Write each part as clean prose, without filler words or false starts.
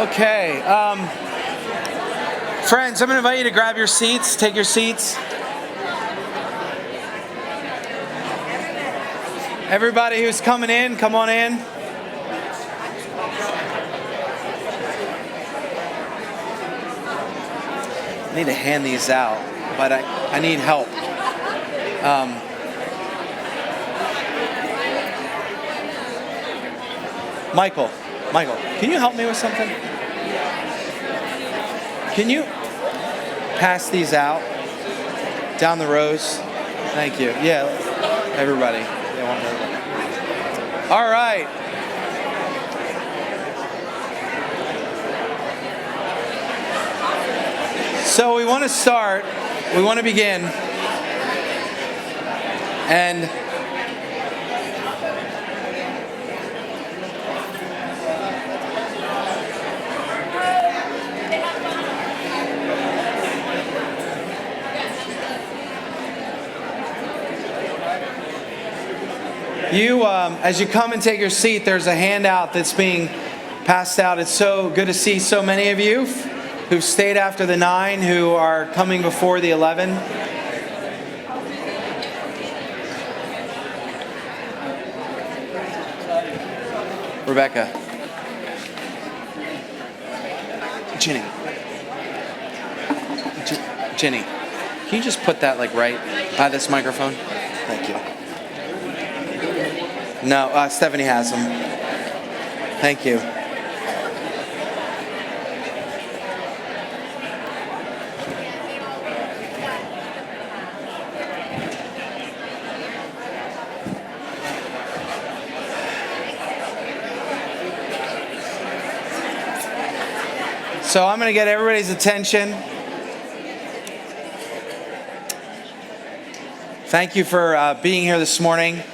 Okay, friends, I'm going to invite you to grab your seats, take your seats. Everybody who's coming in, come on in. I need to hand these out, but I need help. Michael, can you help me with something? Can you pass these out down the rows? Thank you. Yeah, everybody. Yeah, one everybody. All right. So we want to start. We want to begin. And you, as you come and take your seat, there's a handout that's being passed out. It's so good to see so many of you who've stayed after the 9, who are coming before the 11. Rebecca. Jenny, can you just put that right by this microphone? Thank you. No, Stephanie has them. Thank you. So I'm going to get everybody's attention. Thank you for being here this morning.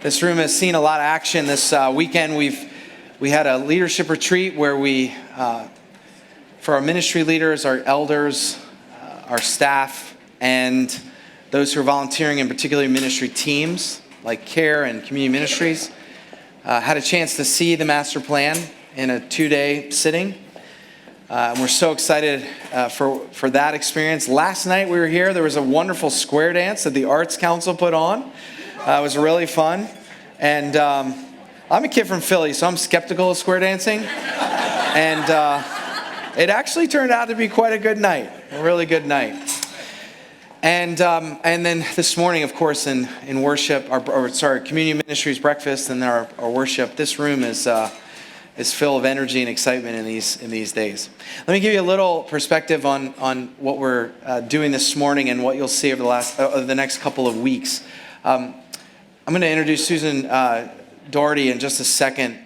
This room has seen a lot of action this weekend. We had a leadership retreat where we, for our ministry leaders, our elders, our staff, and those who are volunteering in particularly ministry teams like care and community ministries, had a chance to see the master plan in a 2-day sitting. And we're so excited for that experience. Last night we were here. There was a wonderful square dance that the Arts Council put on. It was really fun. And I'm a kid from Philly, so I'm skeptical of square dancing. And it actually turned out to be quite a good night, a really good night. And then this morning, of course, in worship, community ministries breakfast and our worship, this room is full of energy and excitement in these days. Let me give you a little perspective on what we're doing this morning and what you'll see over the next couple of weeks. I'm going to introduce Susan Doherty in just a second.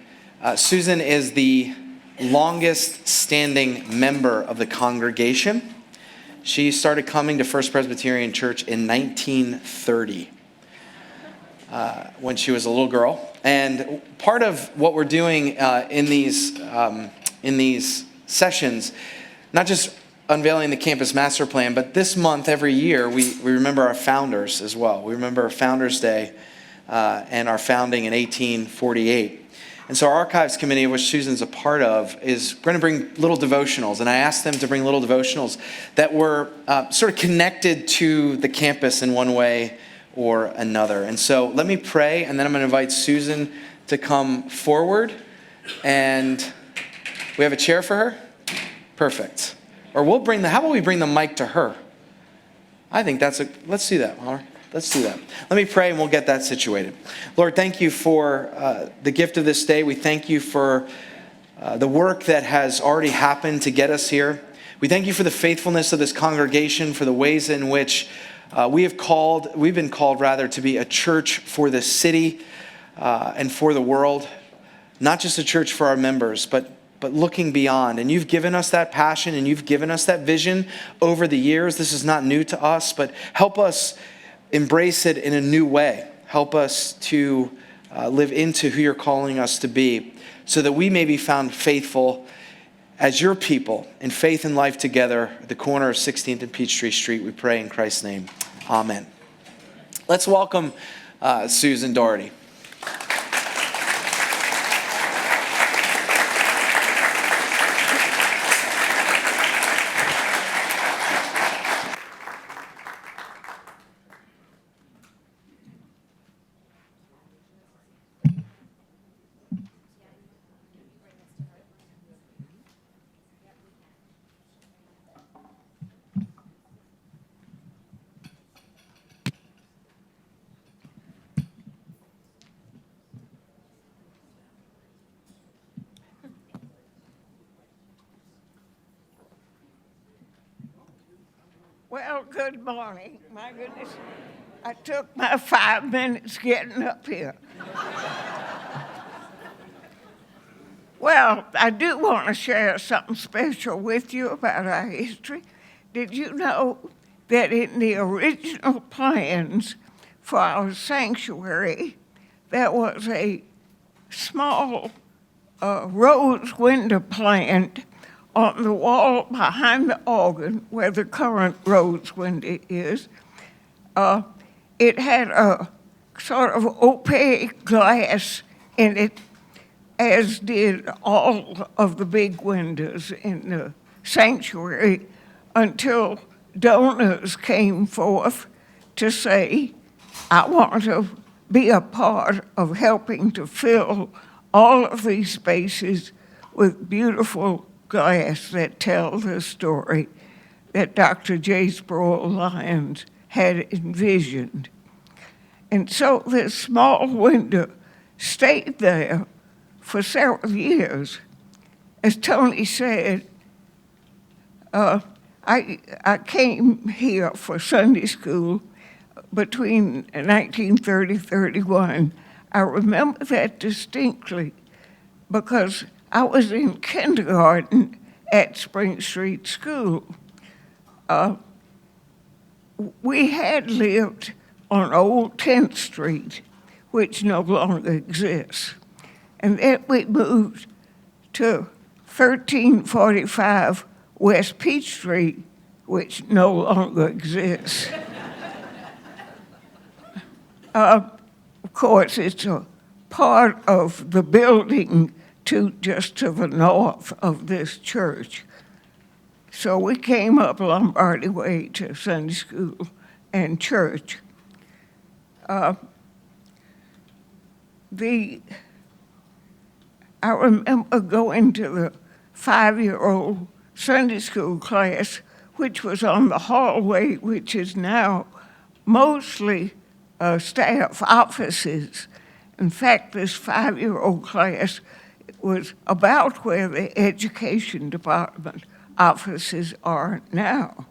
Susan is the longest standing member of the congregation. She started coming to First Presbyterian Church in 1930 when she was a little girl. And part of what we're doing in these sessions, not just unveiling the campus master plan, but this month, every year, we remember our founders as well. We remember Founders Day and our founding in 1848. And so our archives committee, which Susan's a part of, is going to bring little devotionals. And I asked them to bring little devotionals that were sort of connected to the campus in one way or another. And so let me pray, and then I'm going to invite Susan to come forward. And we have a chair for her? Perfect. Or how about we bring the mic to her? I think let's do that, Holler. Let's do that. Let me pray and we'll get that situated. Lord, thank you for the gift of this day. We thank you for the work that has already happened to get us here. We thank you for the faithfulness of this congregation, for the ways in which we've been called to be a church for the city and for the world. Not just a church for our members, but looking beyond. And you've given us that passion and you've given us that vision over the years. This is not new to us, but help us embrace it in a new way. Help us to live into who you're calling us to be so that we may be found faithful as your people in faith and life together at the corner of 16th and Peachtree Street. We pray in Christ's name. Amen. Let's welcome Susan Doherty. Well, good morning. My goodness, I took my 5 minutes getting up here. Well, I do want to share something special with you about our history. Did you know that in the original plans for our sanctuary, there was a small rose window plant on the wall behind the organ where the current rose window is? It had a sort of opaque glass in it, as did all of the big windows in the sanctuary, until donors came forth to say, I want to be a part of helping to fill all of these spaces with beautiful glass that tell the story that Dr. J. Sproul Lyons had envisioned. And so this small window stayed there for several years. As Tony said, I came here for Sunday school between 1930-31. I remember that distinctly because I was in kindergarten at Spring Street School. We had lived on Old 10th Street, which no longer exists. And then we moved to 1345 West Peach Street, which no longer exists. Of course, it's a part of the building just to the north of this church. So we came up Lombardy Way to Sunday school and church. I remember going to the 5-year-old Sunday school class, which was on the hallway, which is now mostly staff offices. In fact, this 5-year-old class was about where the education department offices are now.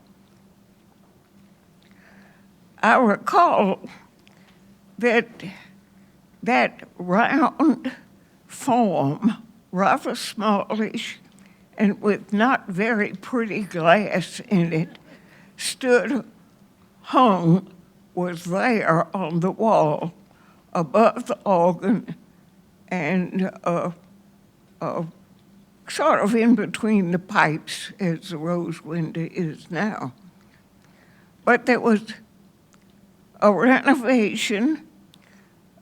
I recall that round form, rather smallish, and with not very pretty glass in it, was there on the wall above the organ and sort of in between the pipes as the rose window is now. But there was a renovation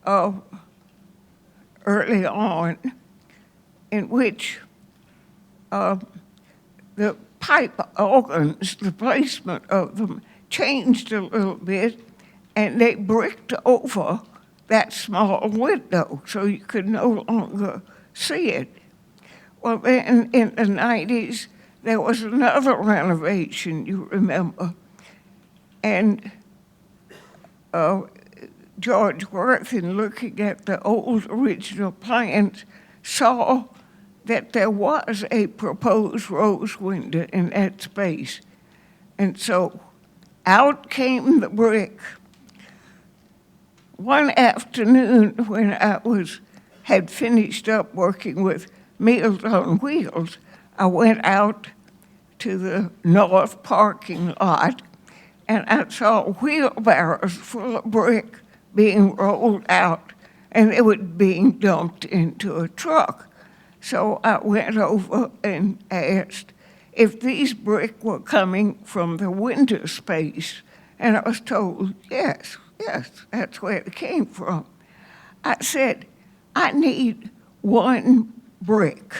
early on in which the pipe organs, the placement of them changed a little bit, and they bricked over that small window so you could no longer see it. Well, then in the 90s, there was another renovation, you remember, and George Worth, in looking at the old original plans, saw that there was a proposed rose window in that space. And so out came the brick. One afternoon when I had finished up working with Meals on Wheels, I went out to the north parking lot and I saw wheelbarrows full of brick being rolled out, and they were being dumped into a truck. So I went over and asked if these brick were coming from the window space, and I was told yes, Yes, that's where it came from. I said, I need one brick.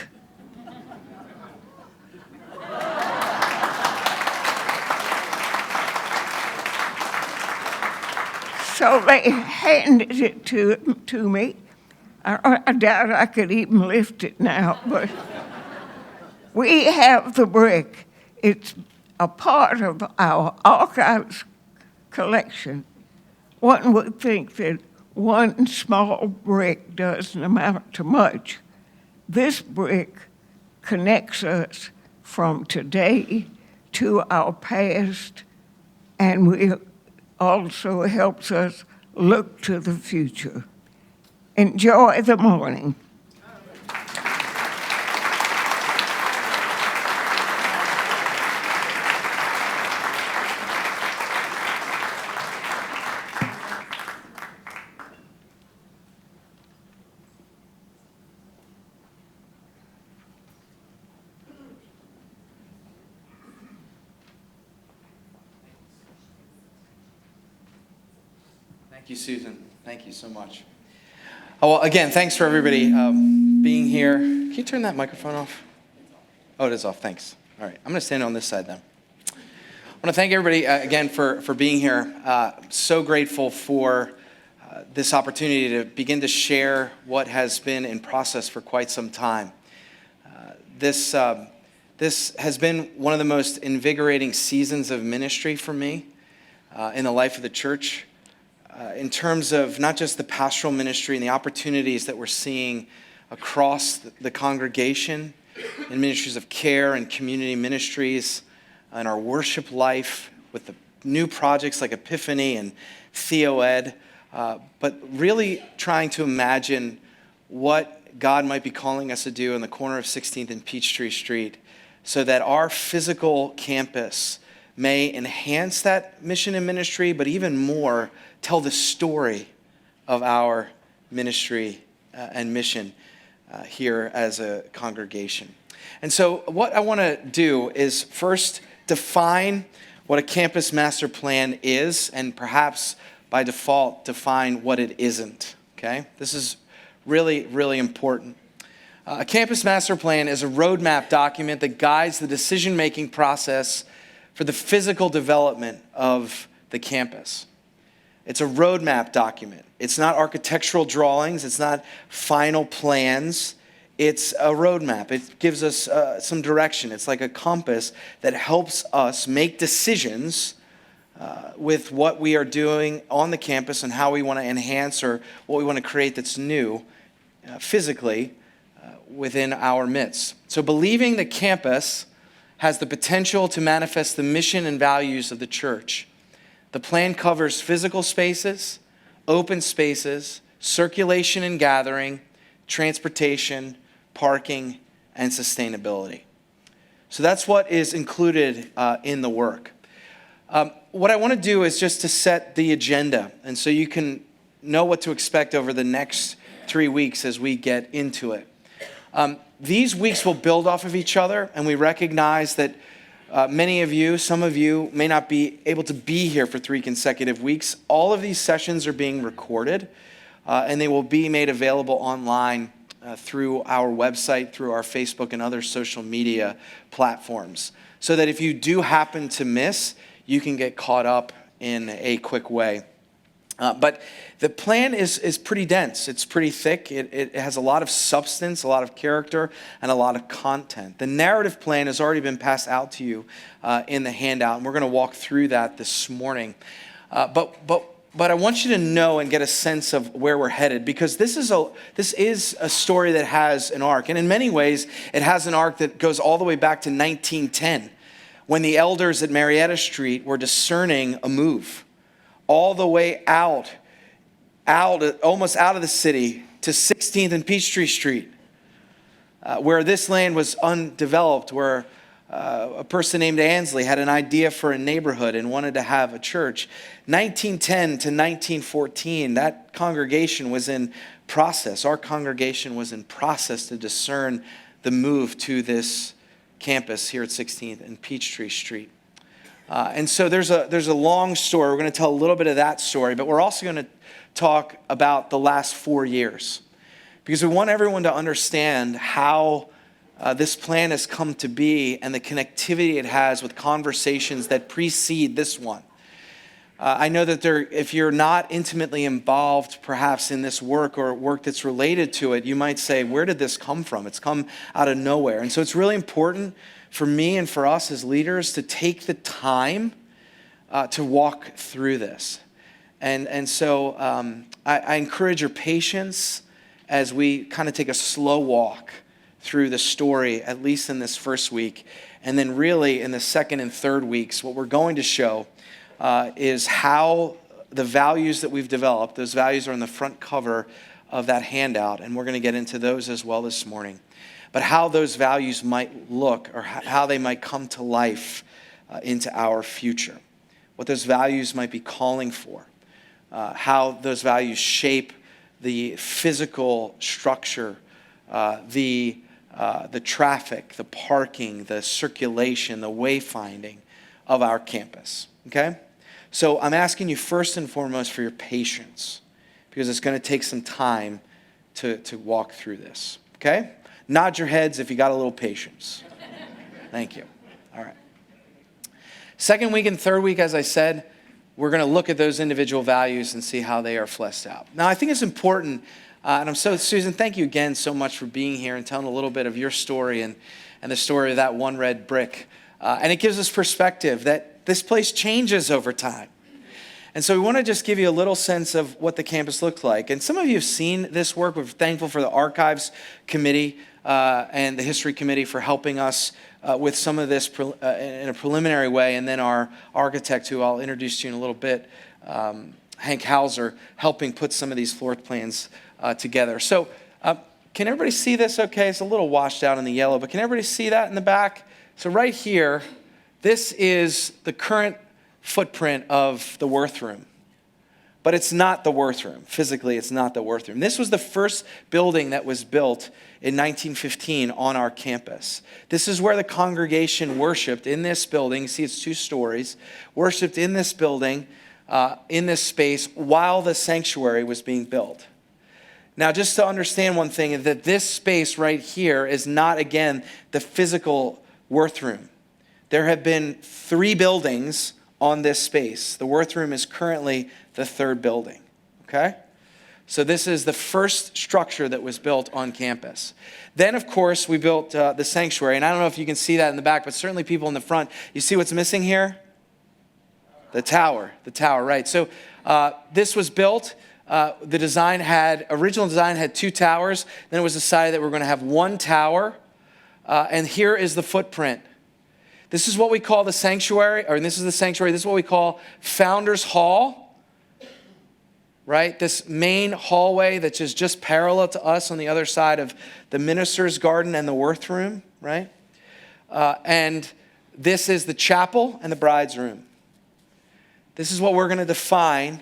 So they handed it to me. I doubt I could even lift it now, but we have the brick. It's a part of our archives collection. One would think that one small brick doesn't amount to much. This brick connects us from today to our past, and it also helps us look to the future. Enjoy the morning. Thank you, Susan. Thank you so much. Oh, well, again, thanks for everybody being here. Can you turn that microphone off? Oh, it is off. Thanks. All right. I'm going to stand on this side then. I want to thank everybody again for being here. So grateful for this opportunity to begin to share what has been in process for quite some time. This has been one of the most invigorating seasons of ministry for me in the life of the church. In terms of not just the pastoral ministry and the opportunities that we're seeing across the congregation in ministries of care and community ministries, in our worship life with the new projects like Epiphany and Theo Ed, but really trying to imagine what God might be calling us to do in the corner of 16th and Peachtree Street so that our physical campus may enhance that mission and ministry, but even more, tell the story of our ministry and mission here as a congregation. And so what I want to do is first define what a campus master plan is, and perhaps by default define what it isn't, okay? This is really, really important. A campus master plan is a roadmap document that guides the decision-making process for the physical development of the campus. It's a roadmap document. It's not architectural drawings. It's not final plans. It's a roadmap. It gives us some direction. It's like a compass that helps us make decisions with what we are doing on the campus and how we want to enhance or what we want to create that's new physically within our midst. So believing the campus has the potential to manifest the mission and values of the church. The plan covers physical spaces, open spaces, circulation and gathering, transportation, parking, and sustainability. So that's what is included in the work. What I want to do is just to set the agenda, and so you can know what to expect over the next 3 weeks as we get into it. These weeks will build off of each other, and we recognize that many of you, some of you, may not be able to be here for 3 consecutive weeks. All of these sessions are being recorded, and they will be made available online through our website, through our Facebook and other social media platforms, so that if you do happen to miss, you can get caught up in a quick way. But the plan is pretty dense. It's pretty thick. It has a lot of substance, a lot of character, and a lot of content. The narrative plan has already been passed out to you in the handout, and we're going to walk through that this morning. But I want you to know and get a sense of where we're headed, because this is a story that has an arc. And in many ways, it has an arc that goes all the way back to 1910, when the elders at Marietta Street were discerning a move all the way out, almost out of the city to 16th and Peachtree Street, where this land was undeveloped, where a person named Ansley had an idea for a neighborhood and wanted to have a church. 1910 to 1914, that congregation was in process. Our congregation was in process to discern the move to this campus here at 16th and Peachtree Street. And so there's a long story. We're going to tell a little bit of that story, but we're also going to talk about the last 4 years, because we want everyone to understand how this plan has come to be and the connectivity it has with conversations that precede this one. I know that if you're not intimately involved perhaps in this work or work that's related to it, you might say, where did this come from? It's come out of nowhere. And so it's really important for me and for us as leaders to take the time to walk through this. And so I encourage your patience as we kind of take a slow walk through the story, at least in this first week. And then really in the second and third weeks, what we're going to show is how the values that we've developed, those values are on the front cover of that handout, and we're going to get into those as well this morning. But how those values might look, or how they might come to life into our future. What those values might be calling for. How those values shape the physical structure, the traffic, the parking, the circulation, the wayfinding of our campus, okay? So I'm asking you first and foremost for your patience, because it's going to take some time to walk through this, okay? Nod your heads if you got a little patience. Thank you. All right. Second week and third week, as I said, we're going to look at those individual values and see how they are fleshed out. Now, I think it's important, and Susan, thank you again so much for being here and telling a little bit of your story and the story of that one red brick. And it gives us perspective that this place changes over time. And so we want to just give you a little sense of what the campus looks like. And some of you have seen this work. We're thankful for the Archives Committee and the History Committee for helping us with some of this in a preliminary way. And then our architect, who I'll introduce to you in a little bit, Hank Hauser, helping put some of these floor plans together. So can everybody see this okay? It's a little washed out in the yellow, but can everybody see that in the back? So right here, this is the current footprint of the Worth Room. But it's not the Worth Room. Physically, it's not the Worth Room. This was the first building that was built in 1915 on our campus. This is where the congregation worshiped, in this building. You see, it's 2 stories. Worshiped in this building, in this space, while the sanctuary was being built. Now, just to understand one thing, is that this space right here is not, again, the physical Worth Room. There have been 3 buildings on this space. The Worth Room is currently the 3rd building, okay? So this is the first structure that was built on campus. Then, of course, we built the sanctuary, and I don't know if you can see that in the back, but certainly people in the front. You see what's missing here? The tower, right. So this was built. The original design had 2 towers. Then it was decided that we're going to have 1 tower, and here is the footprint. This is what we call the sanctuary, this is what we call Founders Hall, right? This main hallway that's just parallel to us on the other side of the Minister's Garden and the Worth Room, right? And this is the chapel and the bride's room. This is what we're going to define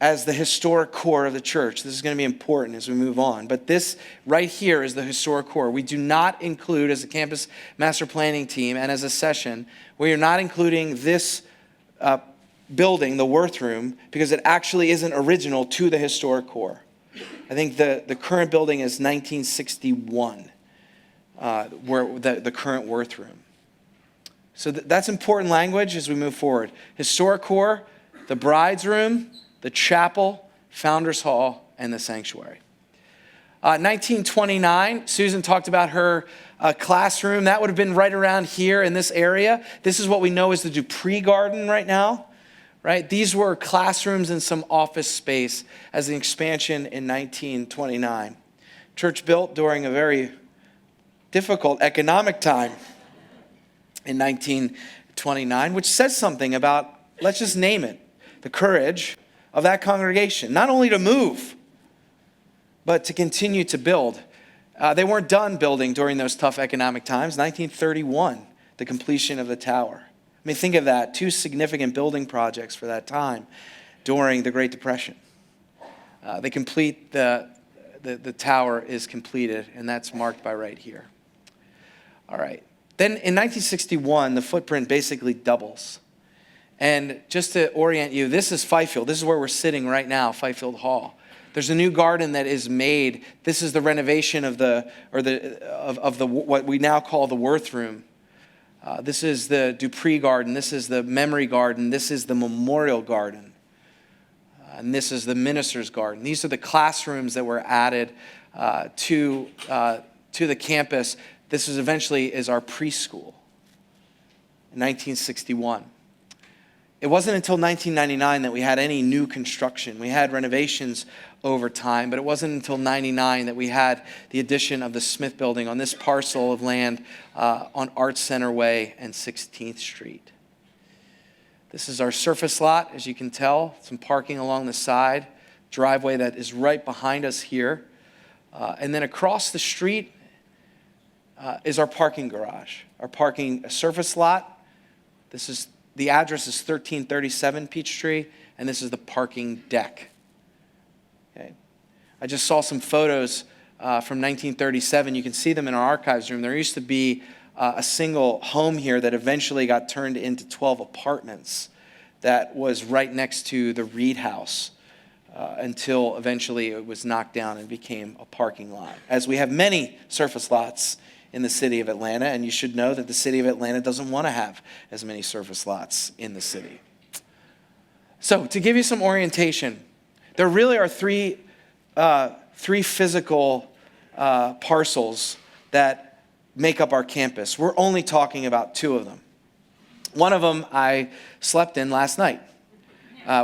as the historic core of the church. This is going to be important as we move on. But this right here is the historic core. We do not include, as a campus master planning team and as a session, we are not including this building, the Worth Room, because it actually isn't original to the historic core. I think the current building is 1961, where the current Worth Room. So that's important language as we move forward. Historic core, the bride's room, the chapel, Founders Hall, and the sanctuary. 1929, Susan talked about her classroom. That would have been right around here in this area. This is what we know as the Dupree Garden right now, right? These were classrooms and some office space as an expansion in 1929. Church built during a very difficult economic time in 1929, which says something about, let's just name it, the courage of that congregation, not only to move, but to continue to build. They weren't done building during those tough economic times. 1931, the completion of the tower. I mean, think of that, 2 significant building projects for that time during the Great Depression. The tower is completed, and that's marked by right here. All right. Then in 1961, the footprint basically doubles. And just to orient you, this is Fifield. This is where we're sitting right now, Fifield Hall. There's a new garden that is made. This is the renovation of what we now call the Worth Room. This is the Dupree Garden. This is the Memory Garden. This is the Memorial Garden. And this is the Minister's Garden. These are the classrooms that were added to the campus. This is eventually our preschool in 1961. It wasn't until 1999 that we had any new construction. We had renovations over time, but it wasn't until 99 that we had the addition of the Smith Building on this parcel of land on Arts Center Way and 16th Street. This is our surface lot, as you can tell. Some parking along the side, driveway that is right behind us here. And then across the street is our parking garage, our parking surface lot. The address is 1337 Peachtree, and this is the parking deck. Okay. I just saw some photos from 1937. You can see them in our archives room. There used to be a single home here that eventually got turned into 12 apartments that was right next to the Reed House until eventually it was knocked down and became a parking lot. As we have many surface lots in the city of Atlanta, and you should know that the city of Atlanta doesn't want to have as many surface lots in the city. So to give you some orientation, there really are three physical parcels that make up our campus. We're only talking about two of them. One of them I slept in last night,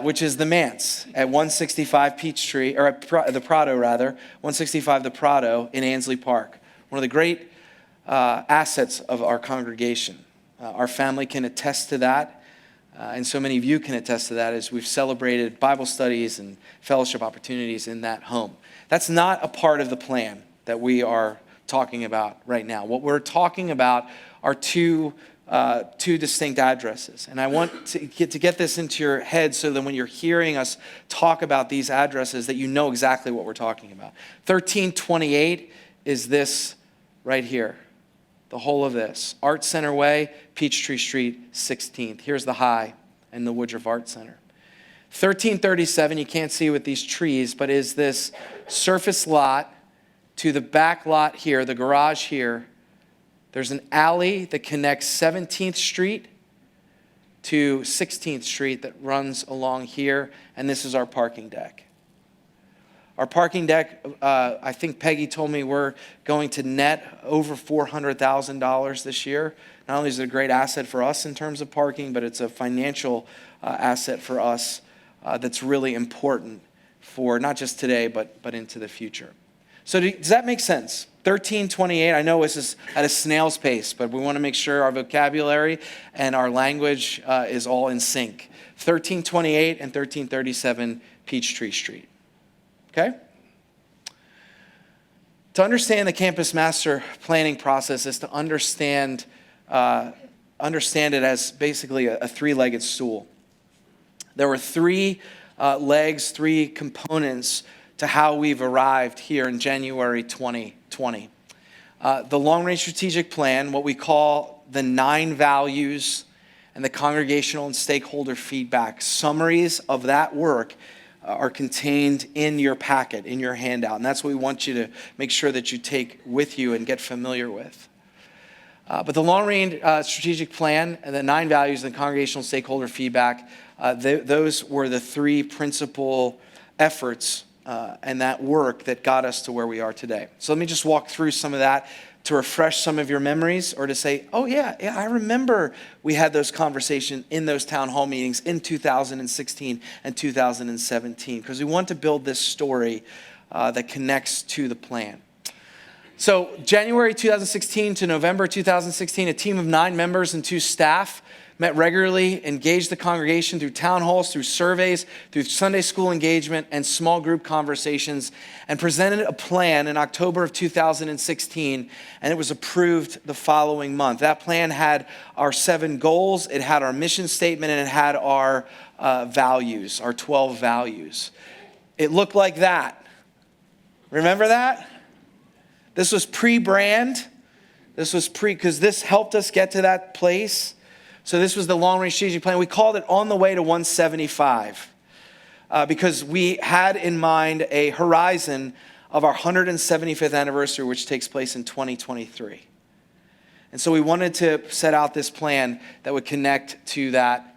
which is the Manse at 165 Peachtree, or at the Prado rather, 165 the Prado in Ansley Park. One of the great assets of our congregation. Our family can attest to that, and so many of you can attest to that as we've celebrated Bible studies and fellowship opportunities in that home. That's not a part of the plan that we are talking about right now. What we're talking about are two distinct addresses, and I want to get this into your head so that when you're hearing us talk about these addresses that you know exactly what we're talking about. 1328 is this right here. The whole of this. Arts Center Way, Peachtree Street, 16th. Here's the High and the Woodruff Art Center. 1337, you can't see with these trees, but is this surface lot to the back lot here, the garage here. There's an alley that connects 17th Street to 16th Street that runs along here, and this is our parking deck. Our parking deck, I think Peggy told me we're going to net over $400,000 this year. Not only is it a great asset for us in terms of parking, but it's a financial asset for us that's really important for not just today, but into the future. So does that make sense? 1328, I know this is at a snail's pace, but we want to make sure our vocabulary and our language is all in sync. 1328 and 1337 Peachtree Street. Okay? To understand the campus master planning process is to understand it as basically a three-legged stool. There were three legs, three components to how we've arrived here in January 2020. The long-range strategic plan, what we call the 9 values, and the congregational and stakeholder feedback. Summaries of that work are contained in your packet, in your handout. And that's what we want you to make sure that you take with you and get familiar with. But the long-range strategic plan and the 9 values and congregational stakeholder feedback, those were the 3 principal efforts and that work that got us to where we are today. So let me just walk through some of that to refresh some of your memories, or to say, oh yeah, I remember we had those conversations in those town hall meetings in 2016 and 2017, because we want to build this story that connects to the plan. So January 2016 to November 2016, a team of 9 members and 2 staff met regularly, engaged the congregation through town halls, through surveys, through Sunday school engagement and small group conversations, and presented a plan in October of 2016, and it was approved the following month. That plan had our 7 goals, it had our mission statement, and it had our values, our 12 values. It looked like that. Remember that? This was pre-brand. This was because this helped us get to that place. So this was the long-range strategic plan. We called it On the Way to 175 because we had in mind a horizon of our 175th anniversary, which takes place in 2023. And so we wanted to set out this plan that would connect to that,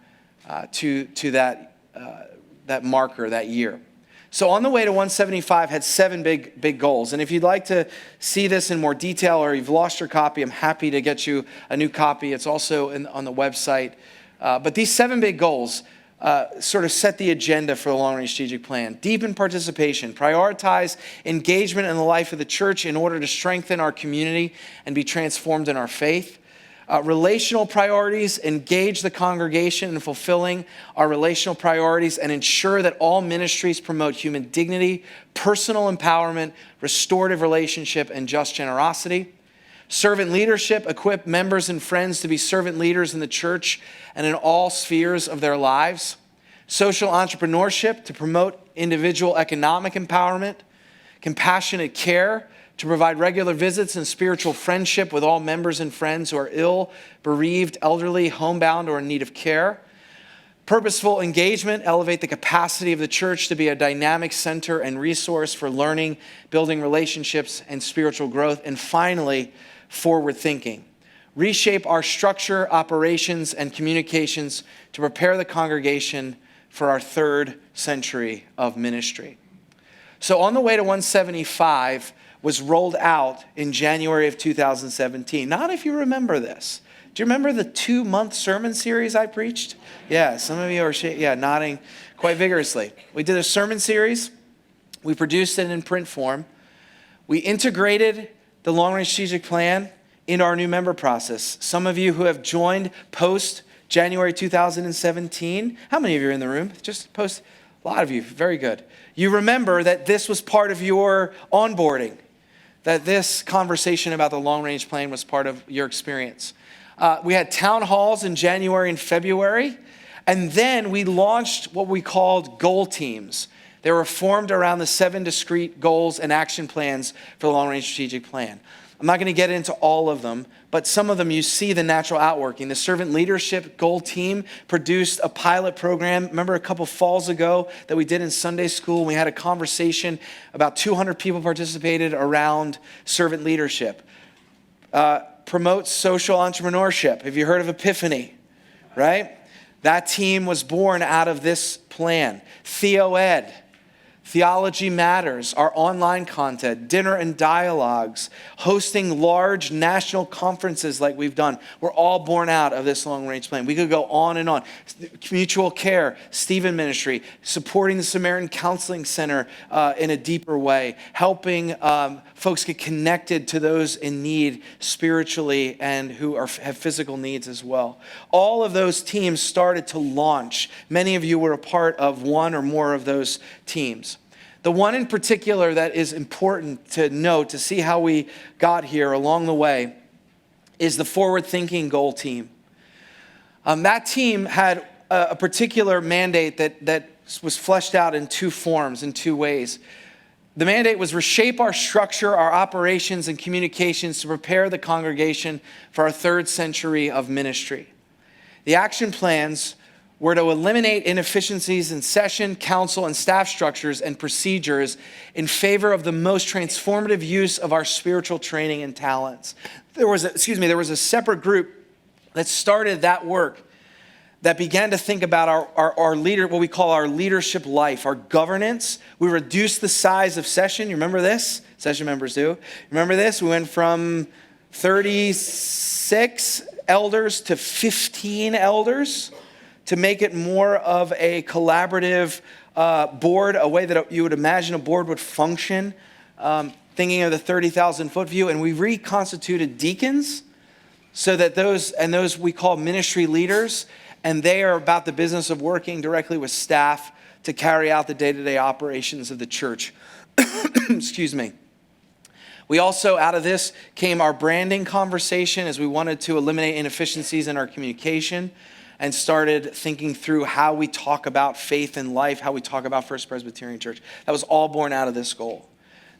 that marker, that year. So On the Way to 175 had 7 big goals. And if you'd like to see this in more detail or you've lost your copy, I'm happy to get you a new copy. It's also on the website. But these 7 big goals sort of set the agenda for the long-range strategic plan. Deepen participation, prioritize engagement in the life of the church in order to strengthen our community and be transformed in our faith. Relational priorities, engage the congregation in fulfilling our relational priorities and ensure that all ministries promote human dignity, personal empowerment, restorative relationship, and just generosity. Servant leadership, equip members and friends to be servant leaders in the church and in all spheres of their lives. Social entrepreneurship, to promote individual economic empowerment. Compassionate care, to provide regular visits and spiritual friendship with all members and friends who are ill, bereaved, elderly, homebound, or in need of care. Purposeful engagement, elevate the capacity of the church to be a dynamic center and resource for learning, building relationships, and spiritual growth. And finally, forward thinking. Reshape our structure, operations, and communications to prepare the congregation for our 3rd century of ministry. So On the Way to 175 was rolled out in January of 2017. Not if you remember this. Do you remember the 2-month sermon series I preached? Yeah, some of you are nodding quite vigorously. We did a sermon series. We produced it in print form. We integrated the long-range strategic plan into our new member process. Some of you who have joined post January 2017, how many of you are in the room? Just post, a lot of you, very good. You remember that this was part of your onboarding, that this conversation about the long-range plan was part of your experience. We had town halls in January and February, and then we launched what we called goal teams. They were formed around the 7 discrete goals and action plans for the long-range strategic plan. I'm not going to get into all of them, but some of them you see the natural outworking. The servant leadership goal team produced a pilot program. Remember a couple falls ago that we did in Sunday school? We had a conversation. About 200 people participated around servant leadership. Promote social entrepreneurship. Have you heard of Epiphany? Right? That team was born out of this plan. TheoEd. Theology Matters, our online content, dinner and dialogues, hosting large national conferences like we've done, were all born out of this long-range plan. We could go on and on. Mutual Care, Stephen Ministry, supporting the Samaritan Counseling Center in a deeper way, helping folks get connected to those in need spiritually and who have physical needs as well. All of those teams started to launch. Many of you were a part of one or more of those teams. The one in particular that is important to note, to see how we got here along the way, is the forward-thinking goal team. That team had a particular mandate that was fleshed out in 2 forms, in 2 ways. The mandate was reshape our structure, our operations, and communications to prepare the congregation for our 3rd century of ministry. The action plans were to eliminate inefficiencies in session, council, and staff structures and procedures in favor of the most transformative use of our spiritual training and talents. There was a separate group that started that work that began to think about our leader, what we call our leadership life, our governance. We reduced the size of session. You remember this? Session members do. Remember this? We went from 36 elders to 15 elders to make it more of a collaborative board, a way that you would imagine a board would function, thinking of the 30,000-foot view. And we reconstituted deacons so that those we call ministry leaders, and they are about the business of working directly with staff to carry out the day-to-day operations of the church. Excuse me. We also, out of this, came our branding conversation as we wanted to eliminate inefficiencies in our communication and started thinking through how we talk about faith and life, how we talk about First Presbyterian Church. That was all born out of this goal.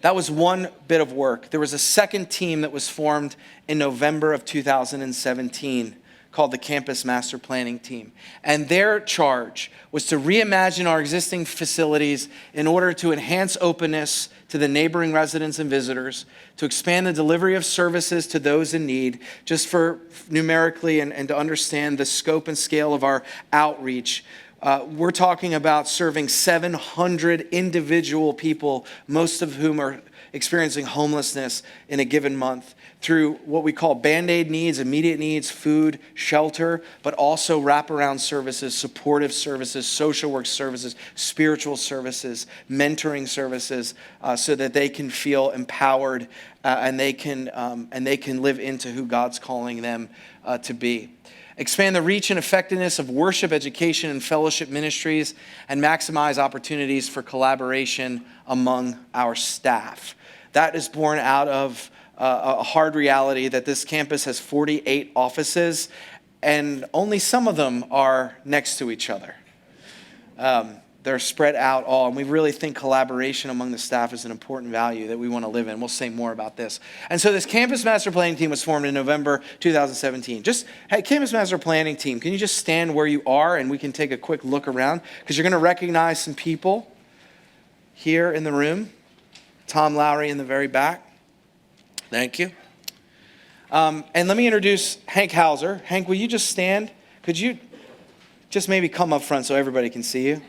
That was one bit of work. There was a second team that was formed in November of 2017 called the Campus Master Planning Team. And their charge was to reimagine our existing facilities in order to enhance openness to the neighboring residents and visitors, to expand the delivery of services to those in need, just for numerically and to understand the scope and scale of our outreach. We're talking about serving 700 individual people, most of whom are experiencing homelessness in a given month, through what we call Band-Aid needs, immediate needs, food, shelter, but also wraparound services, supportive services, social work services, spiritual services, mentoring services, so that they can feel empowered and they can live into who God's calling them to be. Expand the reach and effectiveness of worship, education, and fellowship ministries, and maximize opportunities for collaboration among our staff. That is born out of a hard reality that this campus has 48 offices, and only some of them are next to each other. They're spread out all, and we really think collaboration among the staff is an important value that we want to live in. We'll say more about this. And so this Campus Master Planning Team was formed in November 2017. Hey, Campus Master Planning Team, can you just stand where you are and we can take a quick look around? Because you're going to recognize some people here in the room. Tom Lowry in the very back. Thank you. And let me introduce Hank Hauser. Hank, will you just stand? Could you just maybe come up front so everybody can see you?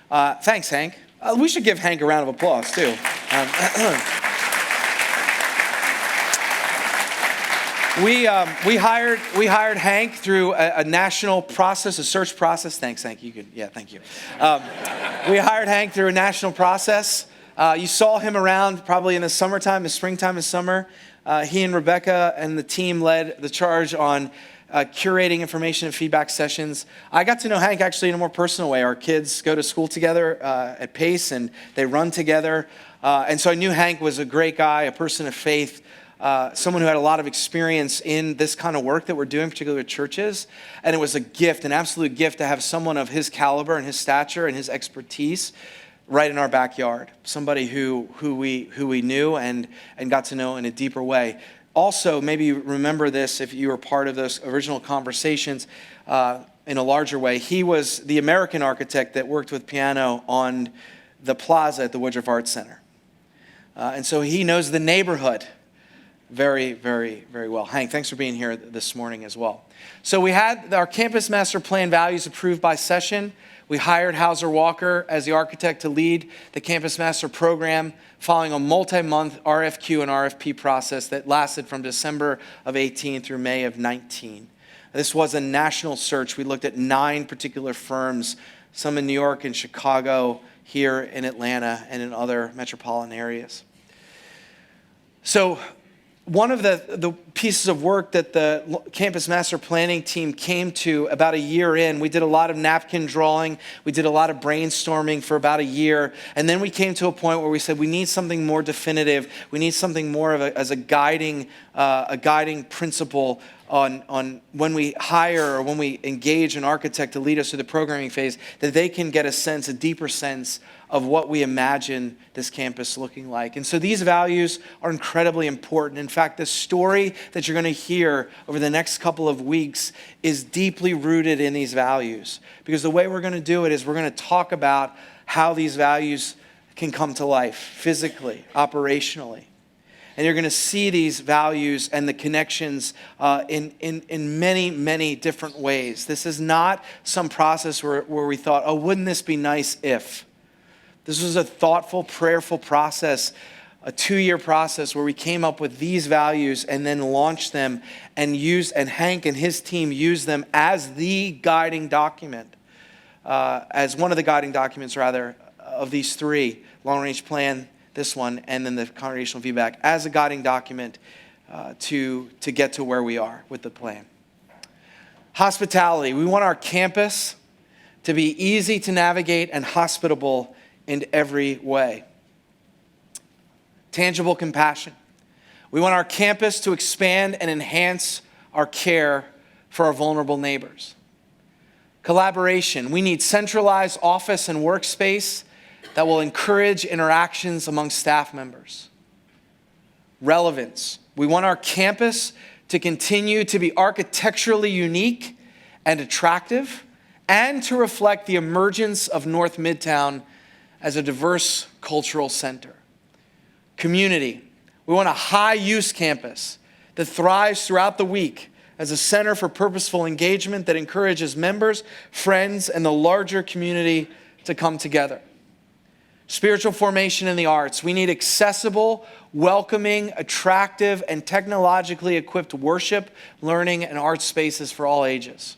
Thanks, Hank. We should give Hank a round of applause, too. We hired Hank through a national process, a search process. Thanks, Hank. Thank you. We hired Hank through a national process. You saw him around probably in the summertime, the springtime and summer. He and Rebecca and the team led the charge on curating information and feedback sessions. I got to know Hank actually in a more personal way. Our kids go to school together at Pace, and they run together. And so I knew Hank was a great guy, a person of faith, someone who had a lot of experience in this kind of work that we're doing, particularly with churches. And it was a gift, an absolute gift, to have someone of his caliber and his stature and his expertise right in our backyard. Somebody who we knew and got to know in a deeper way. Also, maybe you remember this if you were part of those original conversations in a larger way. He was the American architect that worked with piano on the plaza at the Woodruff Arts Center. And so he knows the neighborhood very, very, very well. Hank, thanks for being here this morning as well. So we had our Campus Master Plan values approved by session. We hired Hauser Walker as the architect to lead the Campus Master program following a multi-month RFQ and RFP process that lasted from December of 18 through May of 19. This was a national search. We looked at 9 particular firms, some in New York and Chicago, here in Atlanta, and in other metropolitan areas. So one of the pieces of work that the Campus Master Planning Team came to about a year in, we did a lot of napkin drawing, we did a lot of brainstorming for about a year, and then we came to a point where we said we need something more definitive, we need something more of as a guiding principle on when we hire or when we engage an architect to lead us through the programming phase, that they can get a deeper sense of what we imagine this campus looking like. And so these values are incredibly important. In fact, the story that you're going to hear over the next couple of weeks is deeply rooted in these values. Because the way we're going to do it is we're going to talk about how these values can come to life physically, operationally. And you're going to see these values and the connections in many, many different ways. This is not some process where we thought, oh, wouldn't this be nice if? This was a thoughtful, prayerful process, a 2-year process where we came up with these values and then launched them and Hank and his team used them as the guiding document, as one of the guiding documents, rather, of these 3, long-range plan, this one, and then the congregational feedback, as a guiding document to get to where we are with the plan. Hospitality. We want our campus to be easy to navigate and hospitable in every way. Tangible compassion. We want our campus to expand and enhance our care for our vulnerable neighbors. Collaboration. We need centralized office and workspace that will encourage interactions among staff members. Relevance. We want our campus to continue to be architecturally unique and attractive, and to reflect the emergence of North Midtown as a diverse cultural center. Community. We want a high-use campus that thrives throughout the week as a center for purposeful engagement that encourages members, friends, and the larger community to come together. Spiritual formation in the arts. We need accessible, welcoming, attractive, and technologically equipped worship, learning, and art spaces for all ages.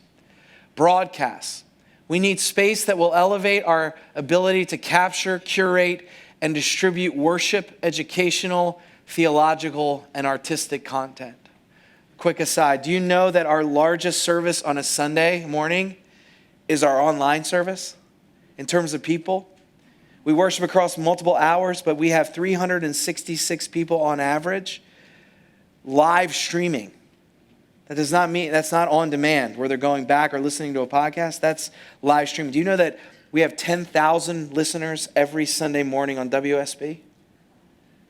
Broadcasts. We need space that will elevate our ability to capture, curate, and distribute worship, educational, theological, and artistic content. Quick aside, do you know that our largest service on a Sunday morning is our online service in terms of people? We worship across multiple hours, but we have 366 people on average live streaming. That does not mean, that's not on demand where they're going back or listening to a podcast. That's live streaming. Do you know that we have 10,000 listeners every Sunday morning on WSB?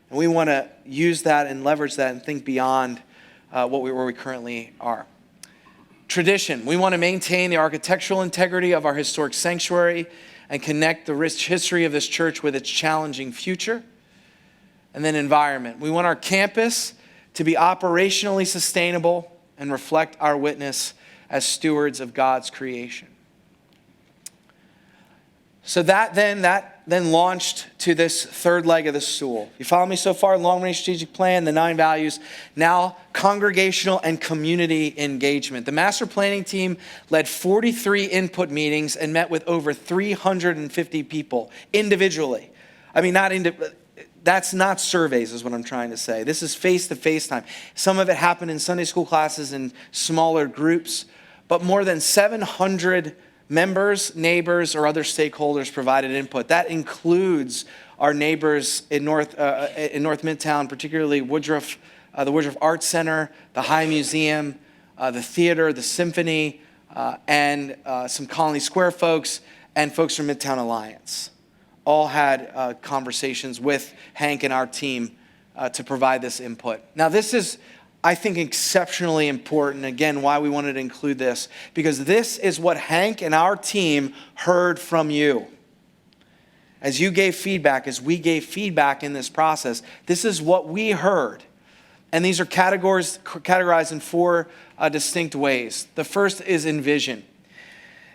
And we want to use that and leverage that and think beyond where we currently are. Tradition. We want to maintain the architectural integrity of our historic sanctuary and connect the rich history of this church with its challenging future. And then environment. We want our campus to be operationally sustainable and reflect our witness as stewards of God's creation. So that then launched to this third leg of the stool. You follow me so far? Long-range strategic plan, the 9 values. Now, congregational and community engagement. The master planning team led 43 input meetings and met with over 350 people individually. I mean, that's not surveys is what I'm trying to say. This is face-to-face time. Some of it happened in Sunday school classes in smaller groups, but more than 700 members, neighbors, or other stakeholders provided input. That includes our neighbors in North Midtown, particularly Woodruff, the Woodruff Arts Center, the High Museum, the theater, the symphony, and some Colony Square folks, and folks from Midtown Alliance. All had conversations with Hank and our team to provide this input. Now, this is, I think, exceptionally important. Again, why we wanted to include this, because this is what Hank and our team heard from you. As you gave feedback, as we gave feedback in this process, this is what we heard. And these are categorized in 4 distinct ways. The first is envision.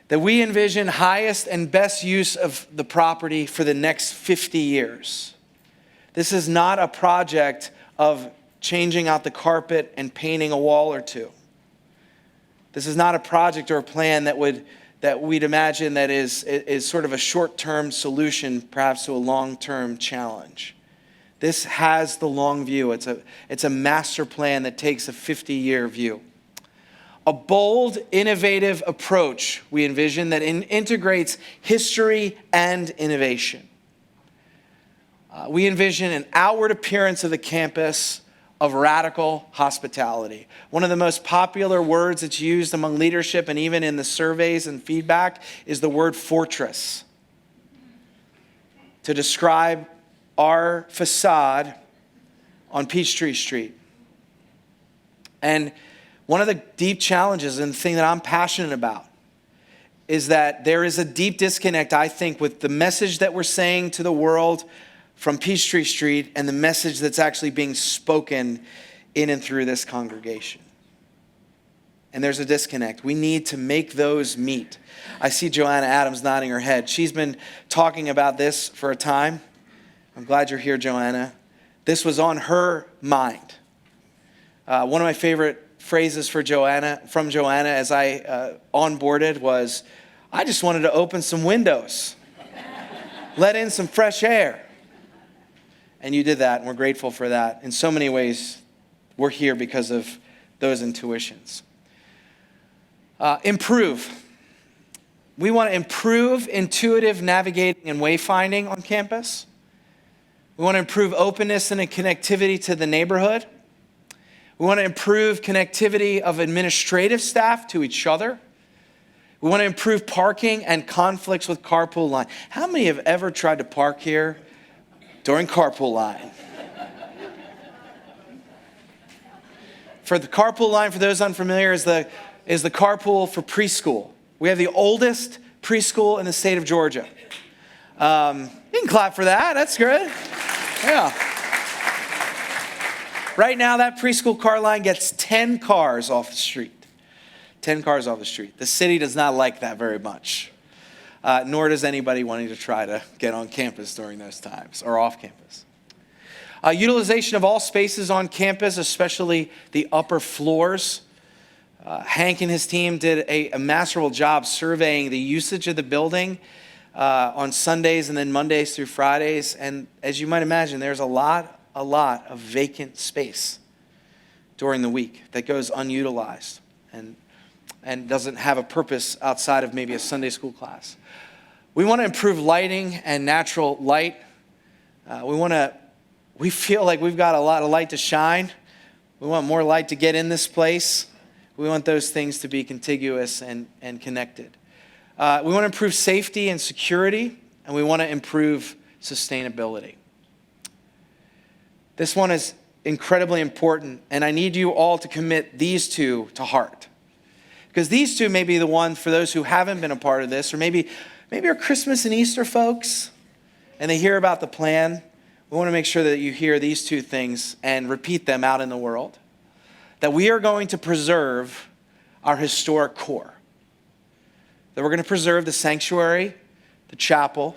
That we envision highest and best use of the property for the next 50 years. This is not a project of changing out the carpet and painting a wall or two. This is not a project or a plan that we'd imagine that is sort of a short-term solution, perhaps to a long-term challenge. This has the long view. It's a master plan that takes a 50-year view. A bold, innovative approach, we envision, that integrates history and innovation. We envision an outward appearance of the campus of radical hospitality. One of the most popular words that's used among leadership and even in the surveys and feedback is the word fortress to describe our facade on Peachtree Street. And one of the deep challenges and the thing that I'm passionate about is that there is a deep disconnect, I think, with the message that we're saying to the world from Peachtree Street and the message that's actually being spoken in and through this congregation. And there's a disconnect. We need to make those meet. I see Joanna Adams nodding her head. She's been talking about this for a time. I'm glad you're here, Joanna. This was on her mind. One of my favorite phrases from Joanna as I onboarded was, I just wanted to open some windows, let in some fresh air. And you did that, and we're grateful for that. In so many ways, we're here because of those intuitions. Improve. We want to improve intuitive navigating and wayfinding on campus. We want to improve openness and connectivity to the neighborhood. We want to improve connectivity of administrative staff to each other. We want to improve parking and conflicts with carpool line. How many have ever tried to park here during carpool line? For the carpool line, for those unfamiliar, is the carpool for preschool. We have the oldest preschool in the state of Georgia. You can clap for that. That's good. Yeah. Right now, that preschool car line gets 10 cars off the street. 10 cars off the street. The city does not like that very much. Nor does anybody wanting to try to get on campus during those times or off campus. Utilization of all spaces on campus, especially the upper floors. Hank and his team did a masterful job surveying the usage of the building on Sundays and then Mondays through Fridays. And as you might imagine, there's a lot of vacant space during the week that goes unutilized and doesn't have a purpose outside of maybe a Sunday school class. We want to improve lighting and natural light. We feel like we've got a lot of light to shine. We want more light to get in this place. We want those things to be contiguous and connected. We want to improve safety and security, and we want to improve sustainability. This one is incredibly important, and I need you all to commit these two to heart. Because these two may be the one for those who haven't been a part of this, or maybe are Christmas and Easter folks, and they hear about the plan. We want to make sure that you hear these two things and repeat them out in the world. That we are going to preserve our historic core. That we're going to preserve the sanctuary, the chapel,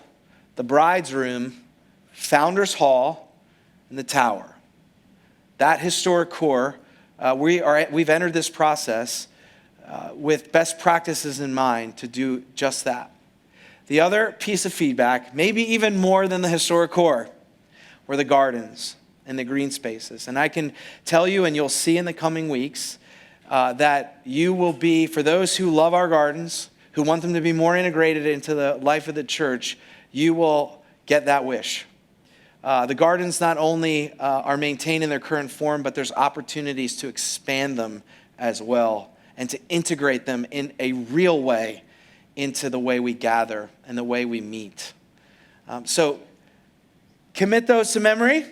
the bride's room, Founders Hall, and the tower. That historic core, we've entered this process with best practices in mind to do just that. The other piece of feedback, maybe even more than the historic core, were the gardens and the green spaces. And I can tell you, and you'll see in the coming weeks, that you will be, for those who love our gardens, who want them to be more integrated into the life of the church, you will get that wish. The gardens not only are maintained in their current form, but there's opportunities to expand them as well and to integrate them in a real way into the way we gather and the way we meet. So commit those to memory.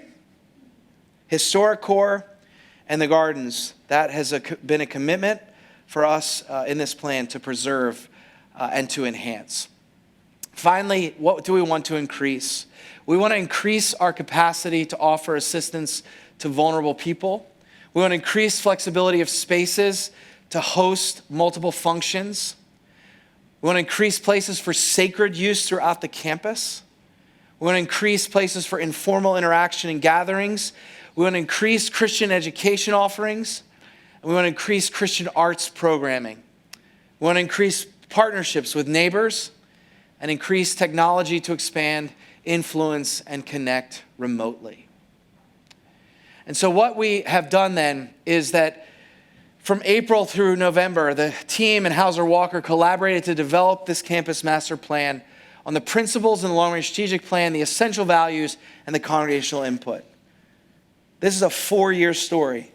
Historic core and the gardens. That has been a commitment for us in this plan to preserve and to enhance. Finally, what do we want to increase? We want to increase our capacity to offer assistance to vulnerable people. We want to increase flexibility of spaces to host multiple functions. We want to increase places for sacred use throughout the campus. We want to increase places for informal interaction and gatherings. We want to increase Christian education offerings. And we want to increase Christian arts programming. We want to increase partnerships with neighbors and increase technology to expand influence and connect remotely. And so what we have done then is that from April through November, the team and Hauser Walker collaborated to develop this campus master plan on the principles in the long-range strategic plan, the essential values, and the congregational input. This is a 4-year story.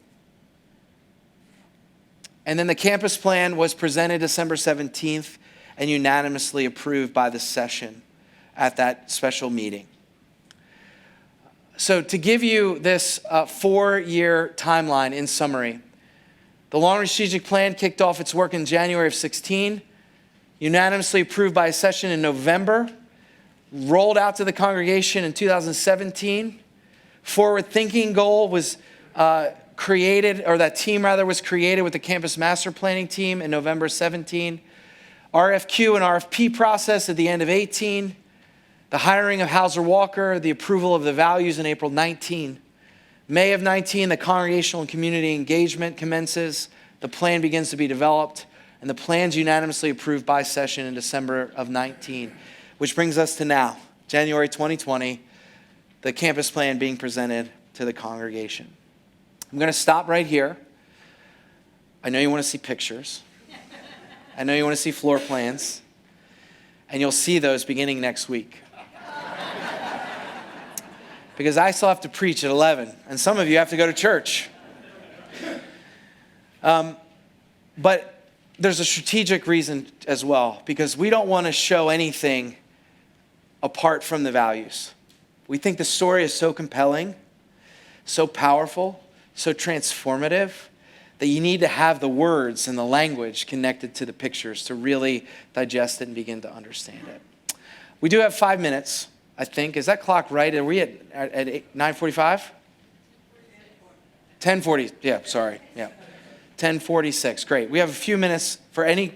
And then the campus plan was presented December 17th and unanimously approved by the session at that special meeting. So to give you this 4-year timeline in summary, the long-range strategic plan kicked off its work in January of 16, unanimously approved by a session in November, rolled out to the congregation in 2017. Forward thinking goal was created, or that team rather was created with the campus master planning team in November 17. RFQ and RFP process at the end of 18. The hiring of Hauser Walker, the approval of the values in April 19. May of 19, the congregational and community engagement commences. The plan begins to be developed, and the plan's unanimously approved by session in December of 19, which brings us to now, January 2020, the campus plan being presented to the congregation. I'm going to stop right here. I know you want to see pictures. I know you want to see floor plans, and you'll see those beginning next week. Because I still have to preach at 11, and some of you have to go to church. But there's a strategic reason as well, because we don't want to show anything apart from the values. We think the story is so compelling, so powerful, so transformative, that you need to have the words and the language connected to the pictures to really digest it and begin to understand it. We do have 5 minutes, I think. Is that clock right? Are we at 9:45? 10:40. Yeah, sorry. Yeah. 10:46. Great. We have a few minutes for any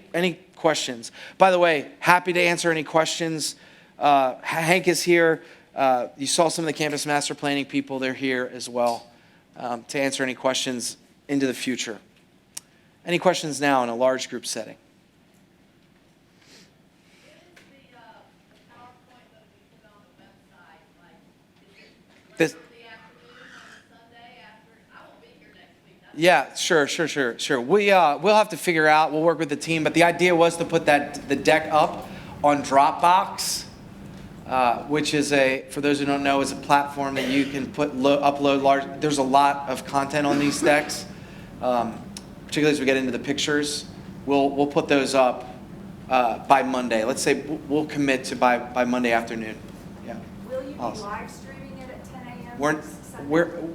questions. By the way, happy to answer any questions. Hank is here. You saw some of the campus master planning people. They're here as well to answer any questions into the future. Any questions now in a large group setting? This, yeah, sure. We'll have to figure out. We'll work with the team. But the idea was to put the deck up on Dropbox, which is for those who don't know, is a platform that you can upload large. There's a lot of content on these decks, particularly as we get into the pictures. We'll put those up by Monday. Let's say we'll commit to by Monday afternoon. Yeah. Will you be Awesome. live streaming it at 10 a.m.?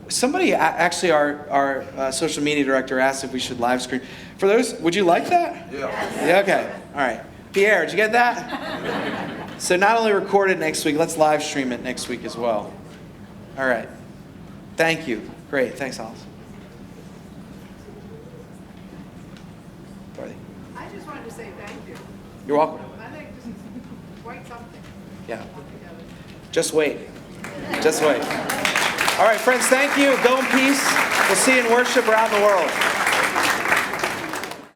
Somebody actually, our social media director asked if we should live stream. For those, would you like that? Yeah. Yeah. Okay. All right. Pierre, did you get that? So not only record it next week, let's live stream it next week as well. All right. Thank you. Great. Thanks, Alice. Dorothy. I just wanted to say thank you. You're welcome. I think this is quite something. Yeah. Altogether. Just wait. Just wait. All right, friends, thank you. Go in peace. We'll see you in worship around the world.